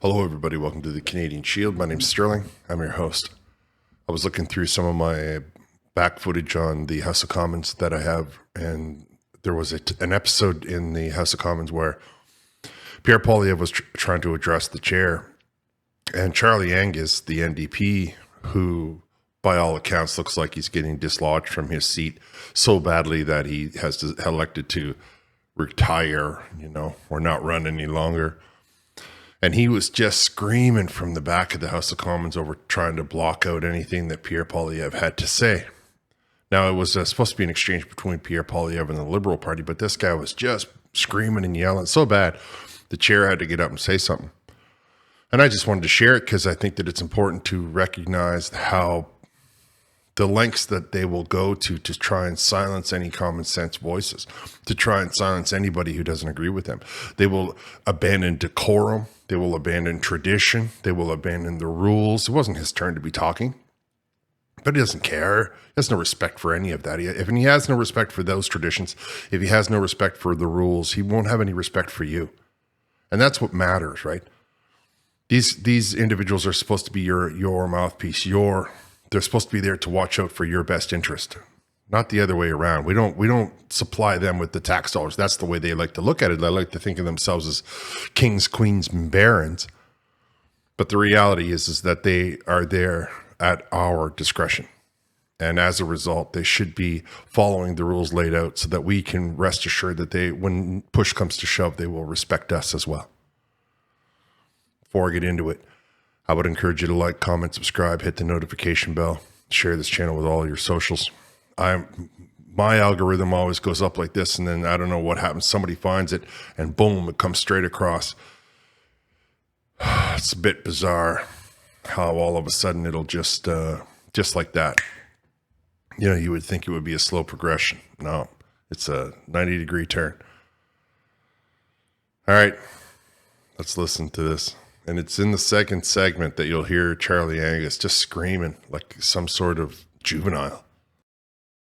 Hello, everybody. Welcome to the Canadian Shield. My name's Sterling. I'm your host. I was looking through some of my back footage on the House of Commons that I have, and there was an episode in the House of Commons where Pierre Poilievre was trying to address the chair, and Charlie Angus, the NDP, who by all accounts looks like he's getting dislodged from his seat so badly that he has elected to retire, or not run any longer. And he was just screaming from the back of the House of Commons over trying to block out anything that Pierre Poilievre had to say. Now, it was supposed to be an exchange between Pierre Poilievre and the Liberal Party, but this guy was just screaming and yelling so bad, the chair had to get up and say something. And I just wanted to share it because I think that it's important to recognize how the lengths that they will go to try and silence any common sense voices, to try and silence anybody who doesn't agree with them. They will abandon decorum. They will abandon tradition. They will abandon the rules. It wasn't his turn to be talking, but he doesn't care. He has no respect for any of that. If he has no respect for those traditions, if he has no respect for the rules, he won't have any respect for you. And that's what matters, right? These individuals are supposed to be your mouthpiece, they're supposed to be there to watch out for your best interest, not the other way around. We don't supply them with the tax dollars. That's the way they like to look at it. They like to think of themselves as kings, queens, and barons. But the reality is that they are there at our discretion. And as a result, they should be following the rules laid out so that we can rest assured that when push comes to shove, they will respect us as well. Before I get into it, I would encourage you to like, comment, subscribe, hit the notification bell, share this channel with all your socials. My algorithm always goes up like this, and then I don't know what happens. Somebody finds it, and boom, it comes straight across. It's a bit bizarre how all of a sudden it'll just like that. You would think it would be a slow progression. No, it's a 90-degree turn. All right, let's listen to this. And it's in the second segment that you'll hear Charlie Angus just screaming like some sort of juvenile.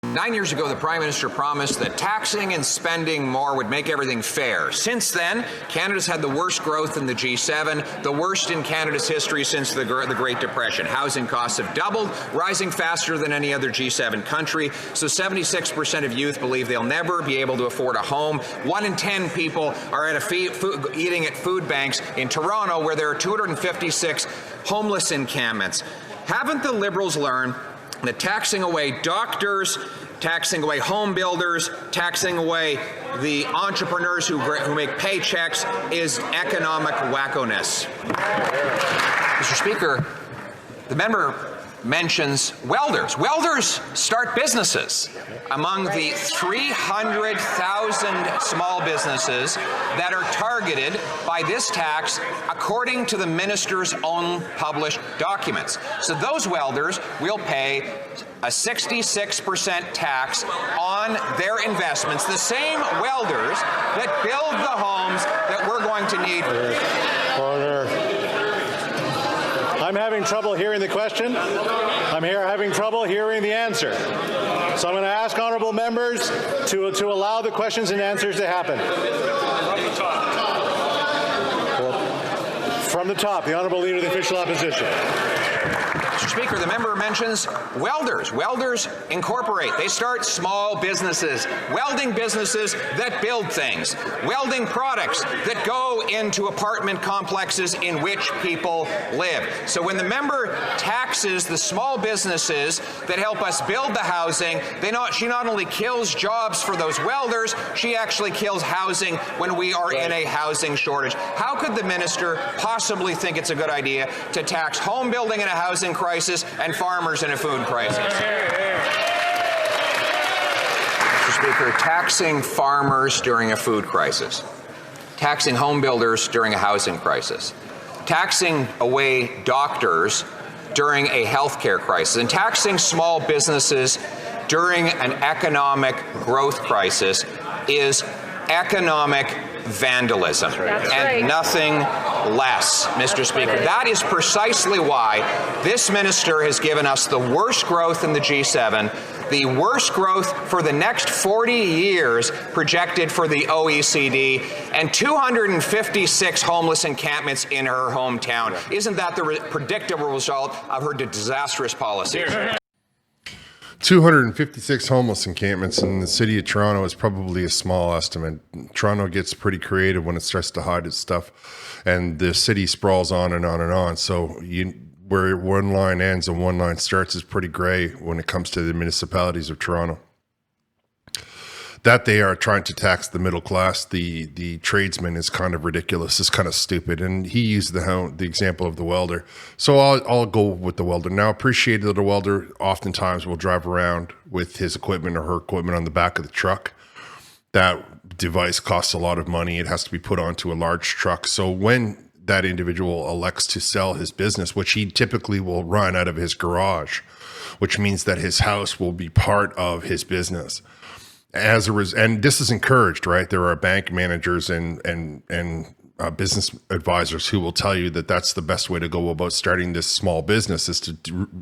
9 years ago, the Prime Minister promised that taxing and spending more would make everything fair. Since then, Canada's had the worst growth in the G7, the worst in Canada's history since the Great Depression. Housing costs have doubled, rising faster than any other G7 country. So 76% of youth believe they'll never be able to afford a home. 1 in 10 people are eating at food banks in Toronto, where there are 256 homeless encampments. Haven't the Liberals learned that taxing away doctors, taxing away home builders, taxing away the entrepreneurs who make paychecks is economic wackoness? Mr. Speaker, the member mentions welders. Welders start businesses. Among the 300,000 small businesses that are targeted by this tax, according to the minister's own published documents. So those welders will pay a 66% tax on their investments, the same welders that build the homes that we're going to need. Order. I'm having trouble hearing the question. I'm having trouble hearing the answer. So I'm going to ask honourable members to allow the questions and answers to happen. From the top, the Honourable Leader of the Official Opposition. Mr. Speaker, the member mentions welders. Welders incorporate. They start small businesses, welding businesses that build things, welding products that go into apartment complexes in which people live. So when the member taxes the small businesses that help us build the housing, she not only kills jobs for those welders, she actually kills housing when we are in a housing shortage. How could the minister possibly think it's a good idea to tax home building in a housing crisis and farmers in a food crisis? Mr. Speaker, taxing farmers during a food crisis, taxing home builders during a housing crisis, taxing away doctors during a healthcare crisis, and taxing small businesses during an economic growth crisis is economic vandalism and nothing less, Mr. Speaker. That is precisely why this minister has given us the worst growth in the G7, the worst growth for the next 40 years projected for the OECD, and 256 homeless encampments in her hometown. Isn't that the predictable result of her disastrous policy? 256 homeless encampments in the city of Toronto is probably a small estimate. Toronto gets pretty creative when it starts to hide its stuff, and the city sprawls on and on and on. So where one line ends and one line starts is pretty gray when it comes to the municipalities of Toronto. That they are trying to tax the middle class, the tradesman, is kind of ridiculous. It's kind of stupid. And he used the example of the welder. So I'll go with the welder. Now, appreciate that a welder oftentimes will drive around with his equipment or her equipment on the back of the truck. That device costs a lot of money. It has to be put onto a large truck. So when that individual elects to sell his business, which he typically will run out of his garage, which means that his house will be part of his business. And this is encouraged, right? There are bank managers and business advisors who will tell you that that's the best way to go about starting this small business, is to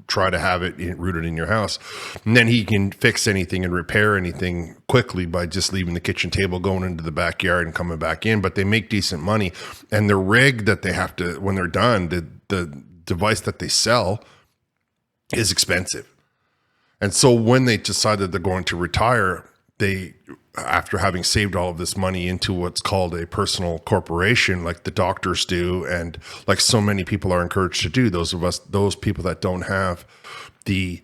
try to have it rooted in your house. And then he can fix anything and repair anything quickly by just leaving the kitchen table, going into the backyard and coming back in. But they make decent money. And the rig that they have to, when they're done, the device that they sell is expensive. And so when they decide that they're going to retire, they, after having saved all of this money into what's called a personal corporation, like the doctors do, and like so many people are encouraged to do, those people that don't have the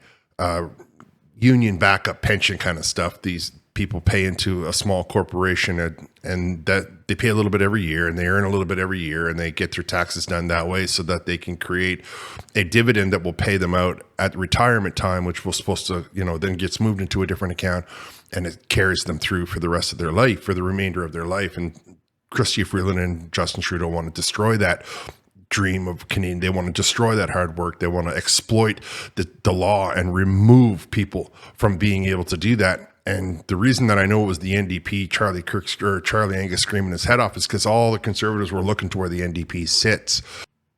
union backup pension kind of stuff, these people pay into a small corporation and that they pay a little bit every year, and they earn a little bit every year, and they get their taxes done that way so that they can create a dividend that will pay them out at retirement time, which was supposed to, then gets moved into a different account, and it carries them through for the rest of their life, for the remainder of their life. And Chrystia Freeland and Justin Trudeau want to destroy that dream of Canadian. They want to destroy that hard work. They want to exploit the law and remove people from being able to do that. And the reason that I know it was the NDP, Charlie Angus screaming his head off, is because all the Conservatives were looking to where the NDP sits.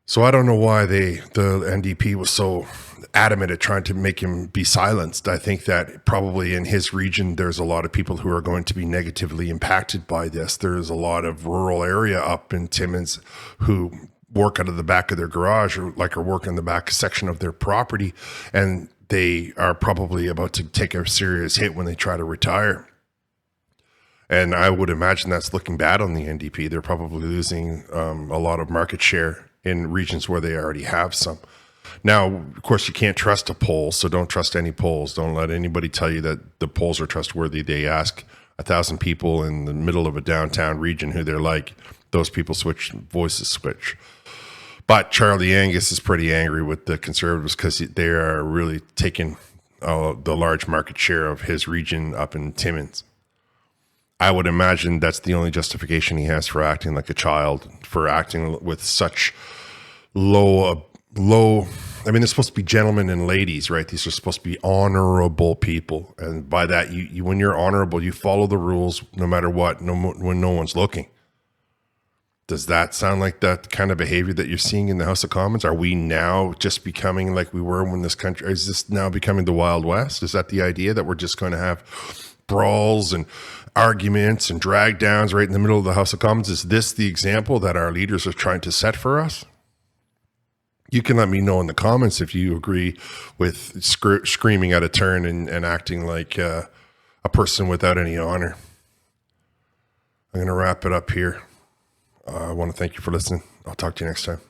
So I don't know why the NDP was so adamant at trying to make him be silenced. I think that probably in his region, there's a lot of people who are going to be negatively impacted by this. There's a lot of rural area up in Timmins who work out of the back of their garage or work in the back section of their property, and they are probably about to take a serious hit when they try to retire. And I would imagine that's looking bad on the NDP. They're probably losing a lot of market share in regions where they already have some. Now, of course, you can't trust a poll, so don't trust any polls. Don't let anybody tell you that the polls are trustworthy. They ask 1,000 people in the middle of a downtown region who they're like. Those people voices switch. But Charlie Angus is pretty angry with the Conservatives because they are really taking the large market share of his region up in Timmins. I would imagine that's the only justification he has for acting like a child, for acting with such low. I mean, they're supposed to be gentlemen and ladies, right? These are supposed to be honorable people. And by that, you when you're honorable, you follow the rules no matter what, when no one's looking. Does that sound like that kind of behavior that you're seeing in the House of Commons? Are we now just becoming like we were when this country, is this now becoming the Wild West? Is that the idea that we're just going to have brawls and arguments and drag downs right in the middle of the House of Commons? Is this the example that our leaders are trying to set for us? You can let me know in the comments if you agree with screaming out of turn and acting like a person without any honor. I'm going to wrap it up here. I want to thank you for listening. I'll talk to you next time.